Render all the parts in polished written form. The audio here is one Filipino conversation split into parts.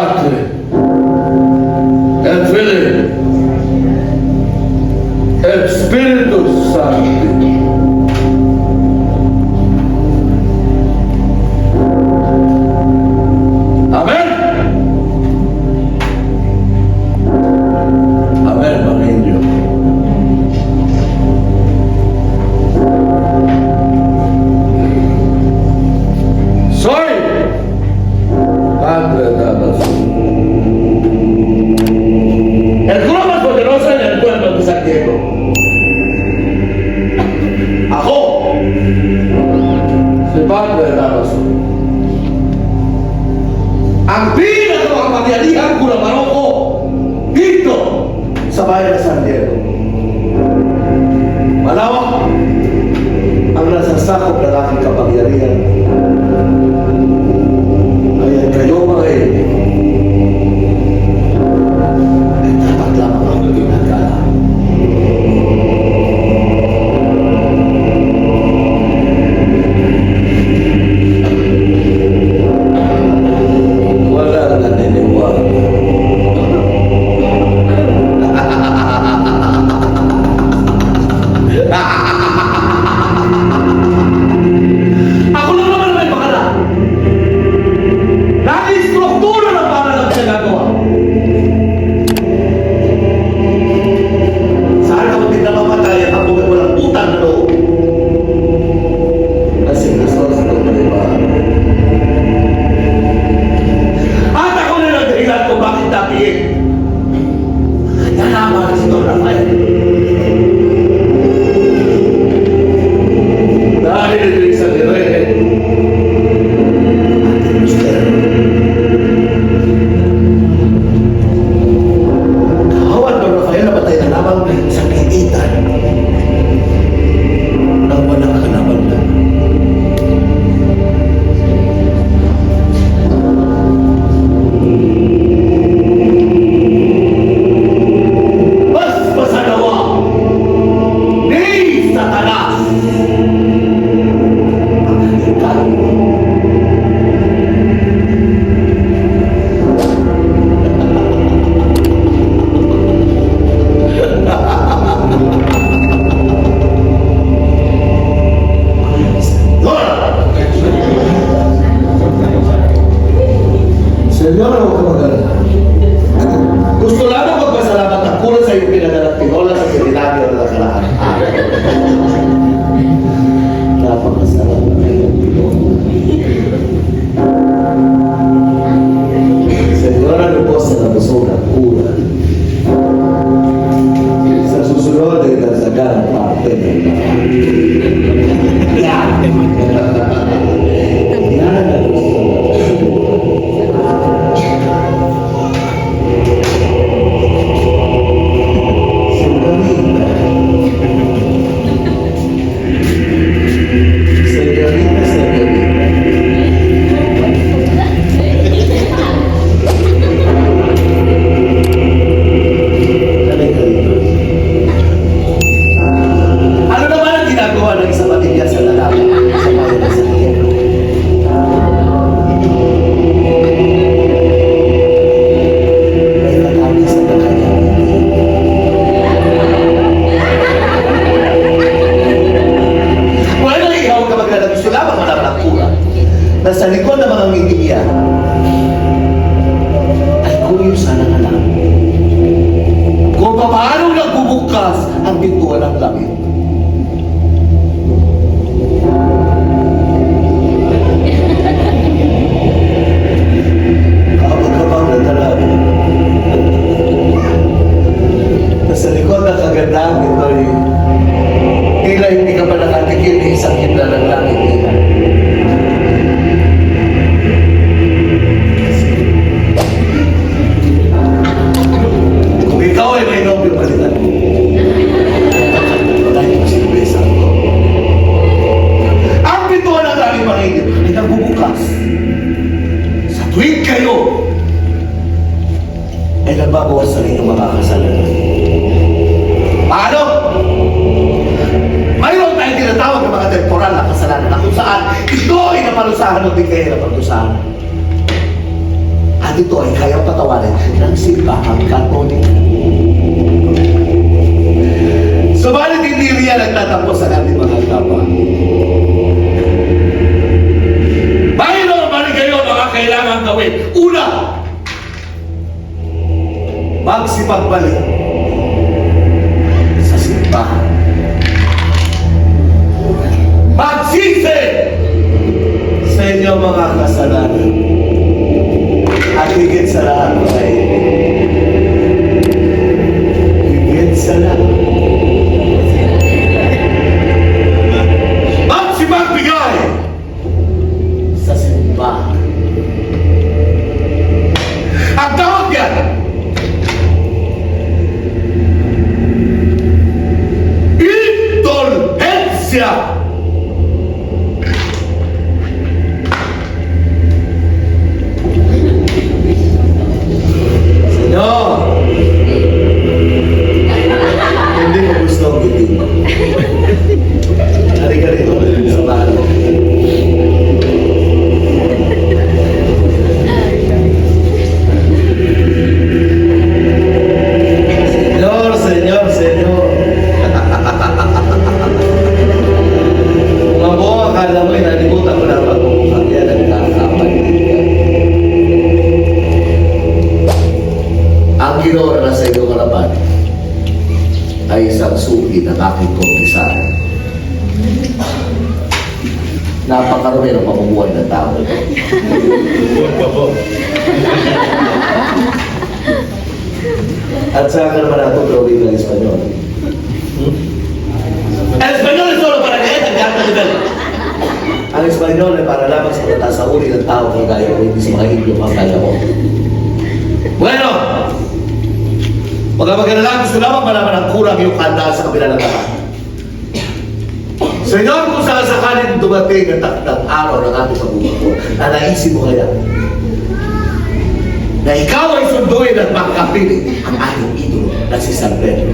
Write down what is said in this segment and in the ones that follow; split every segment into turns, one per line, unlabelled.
Padre, et Filii, et Spiritus Sancti. Amen. Amen, Evangelio. Soy Padre de Dios. El cura más poderoso en el pueblo de San Diego. Ako, si Padre de Dios. Ang pinakamakapangyarihang cura baroko dito sa bayan ng San Diego. Malawak ang nasasakop ng aking kapangyarihan. Kaya kayo mga ay dapat lamang ang ginagala. Wala na niniwala. Ako lang naman may pakala. Nag-istruktura ng pangalang ginagawa. Saan ako din namamatay at ako may walang utang na loob? Kasi Kristos ito maliban. At ako na nagdahilan kung bakit napiin. Kaya naman si Don Rafael. Dahil ito sa direhen. Kawan Don Rafael na patay na lamang sa kainitan ng walang kanaman. Mas masanawa ni Satanas ang halikan. Senyor, huwag ka mag-alala. Gusto lamang magpasalamat ang kulang sa iyong pinagalang tinola sa seminaryo na nakaraan. Napakasarap na iyong tinola. Senyor, ano po sa nabusog ang kulang? Sa susunod ay nagsagal ang parte ng yan! Yan ang gusto. Ano naman ang ginagawa ng isang matigya sa lalaki sa bayan ng San Diego? May nagkami sa kanyang hindi. Wala nang ikaw ka maglalagay. Gusto lamang malaman ang pura na sa likod ng mga ngiti niya ay kuyo sana na lang kung paano nagbubukas ang pintuan ng langit. Kapag kapag nagdalaga na sa likod ng kagandahan nito ay tila hindi ka pa nakatikil ng isang himla ng langit nila. Kung ikaw ay may nobyo palitan, dahil masilbesa ko. Ang pintuan ng langit pangingin ay nagbubukas. Sa tuwing kayo ay nagbabawas sa inyong mga kasalanan. Paano? Mayroon tayong tinatawag ng mga temporal na kasalanan na kung saan ito ay napalusahan o di kayo napalusahan. At ito ay kayang patawarin ng simbahang Katoliko. Subalit hindi riyan nagtatapos ang ating mga kapwa. Mayroon pa rin kayo mga kailangan gawin. Una, magsipagbalik sa simbahan. Magsisi sa inyong mga kasalanan. At higit sa lahat, ay higit sa lahat, magsipagbigay sa simbahan. Ang tawag yan, indulhensya. Senyor, hindi ko gusto ang bitin mo. Halika rito, sa bahay mo. Senyor. Mga buong akala mo, inalimutan ko na pagmumukhang yan ang nakakapagin ka. Ang ginawa na sa iyong harapan ay isang suki ng aking kompisahan. Napakarami ng pamumuhay ng tao. At saan ka naman natin drawing ng Espanyol? El Espanyol is solo para kayo, nagkakita nivel. Ang Espanyol ay para lamang sa mata sa uli ng tao kung gaya ko, hindi sa mga Indio ang kaya mo. Bueno! Magkamagalala, gusto lamang malaman ang kurang iyong kandaan sa kabila ng lahat. Senyor, kung saan sakaling dumating ang takdang araw ng ating pagbubuko, na naisip mo kaya na ikaw ay sunduin at makakapili ang ating idolo na si San Pedro.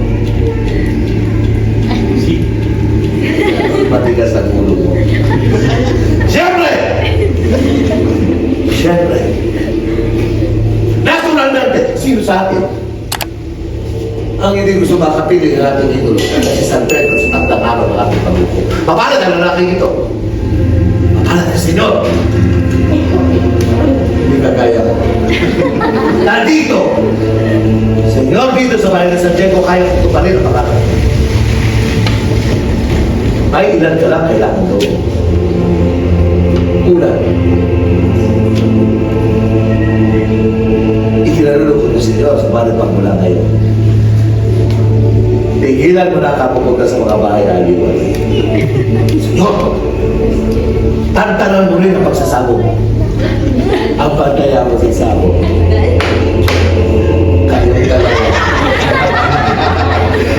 Matigas ang ulo mo. Siyempre! Naturalmente, sino sa atin ang hindi gusto makapili ng ating idolo na si San Pedro sa takdang araw ng ating pagbubuko? Papalat ang lalaking ito. Papalat ang Senyor. Hindi kagaya ko. Nandito! Senyor, dito sa bahay ng San Diego, kaya kong tuparin ang pangalan. May ilan ka lang kailangan gawin. Una, ikinalulog ko ng Senyor sa bahay pagmula ngayon. Tigilan mo na kapupunta sa mga bahay na aliwan. Senyor, tantanan mo rin ang pagsasabog. Ang pantaya mo sa sabog. Kaya talaga.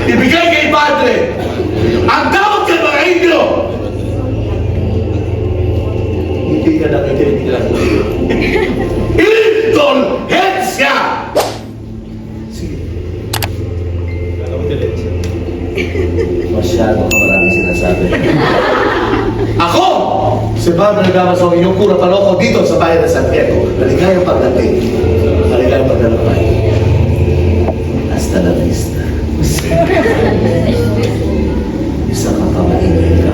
Ibigay kay Padre ang tawag sa mga Indio. Hindi ka nakikinig lang. Indulhensya! Sige. Masyado ka maraming sinasabi. Ako! Si Padre Damaso, yung pura paloko dito sa bayan ng San Diego. Maligayang pagdating. Maligayang pagdalakay. Hasta la vista. Isa ka pa maingay ka.